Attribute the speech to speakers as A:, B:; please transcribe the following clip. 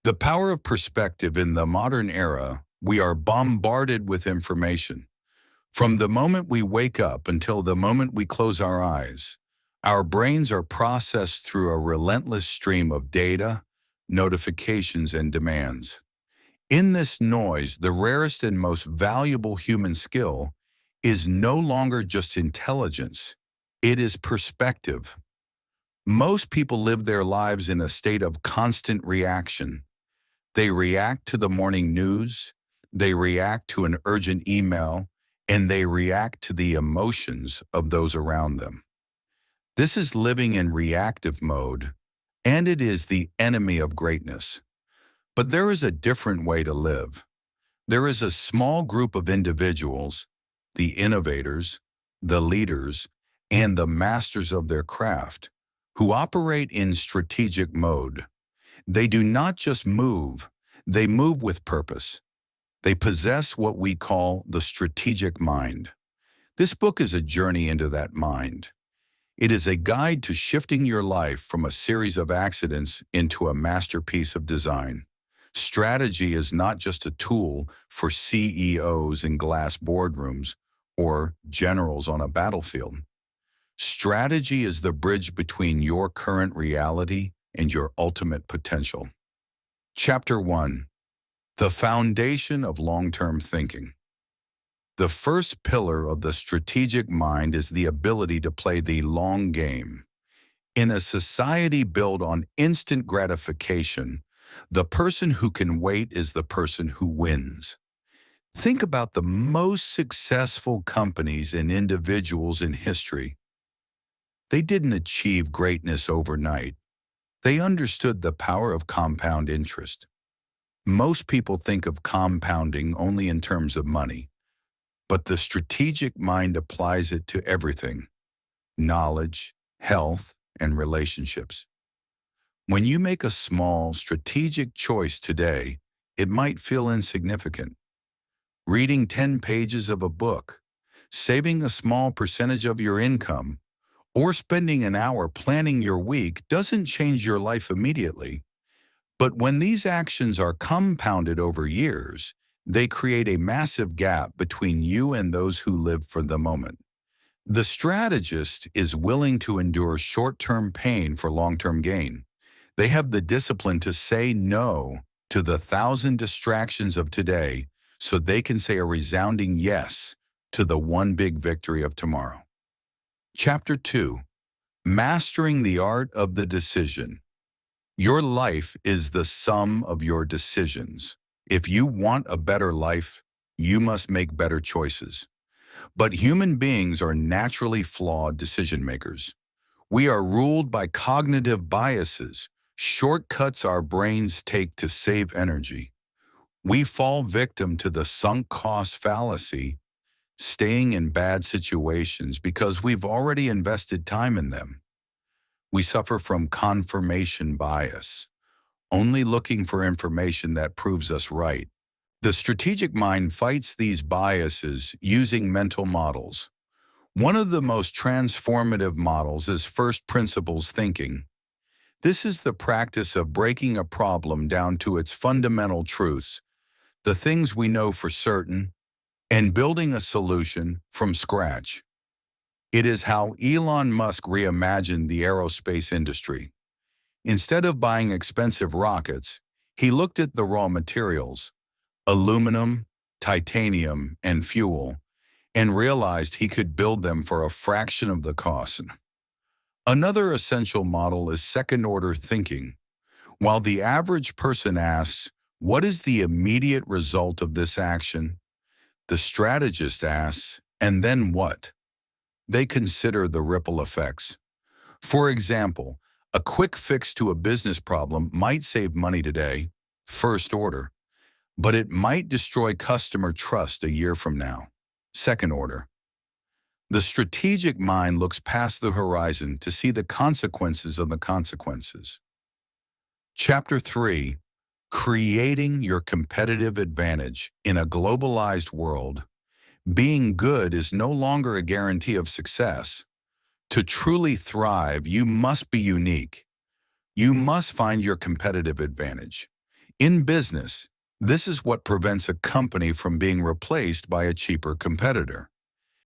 A: The power of perspective. In the modern era, we are bombarded with information. From the moment we wake up until the moment we close our eyes, our brains are processed through a relentless stream of data, notifications, and demands. In this noise, the rarest and most valuable human skill is no longer just intelligence, it is perspective. Most people live their lives in a state of constant reaction. They react to the morning news, they react to an urgent email, and they react to the emotions of those around them. This is living in reactive mode, and it is the enemy of greatness. But there is a different way to live. There is a small group of individuals, the innovators, the leaders, and the masters of their craft, who operate in strategic mode. They do not just move, they move with purpose. They possess what we call the strategic mind. This book is a journey into that mind. It is a guide to shifting your life from a series of accidents into a masterpiece of design. Strategy is not just a tool for CEOs in glass boardrooms or generals on a battlefield. Strategy is the bridge between your current reality and your ultimate potential. Chapter 1. The foundation of long-term thinking. The first pillar of the strategic mind is the ability to play the long game. In a society built on instant gratification, the person who can wait is the person who wins. Think about the most successful companies and individuals in history. They didn't achieve greatness overnight. They understood the power of compound interest. Most people think of compounding only in terms of money, but the strategic mind applies it to everything: knowledge, health, and relationships. When you make a small, strategic choice today, it might feel insignificant. Reading 10 pages of a book, saving a small percentage of your income, or spending an hour planning your week doesn't change your life immediately. But when these actions are compounded over years, they create a massive gap between you and those who live for the moment. The strategist is willing to endure short-term pain for long-term gain. They have the discipline to say no to the 1,000 distractions of today so they can say a resounding yes to the one big victory of tomorrow. Chapter 2. Mastering the art of the decision. Your life is the sum of your decisions. If you want a better life, you must make better choices. But human beings are naturally flawed decision makers. We are ruled by cognitive biases, shortcuts our brains take to save energy. We fall victim to the sunk cost fallacy, staying in bad situations because we've already invested time in them. We suffer from confirmation bias, only looking for information that proves us right. The strategic mind fights these biases using mental models. One of the most transformative models is first principles thinking. This is the practice of breaking a problem down to its fundamental truths, the things we know for certain, and building a solution from scratch. It is how Elon Musk reimagined the aerospace industry. Instead of buying expensive rockets, he looked at the raw materials, aluminum, titanium, and fuel, and realized he could build them for a fraction of the cost. Another essential model is second-order thinking. While the average person asks, "What is the immediate result of this action?" the strategist asks, "And then what?" They consider the ripple effects. For example, a quick fix to a business problem might save money today, first order, but it might destroy customer trust a year from now, second order. The strategic mind looks past the horizon to see the consequences of the consequences. Chapter 3. Creating your competitive advantage in a globalized world. Being good is no longer a guarantee of success. To truly thrive, you must be unique. You must find your competitive advantage. In business, this is what prevents a company from being replaced by a cheaper competitor.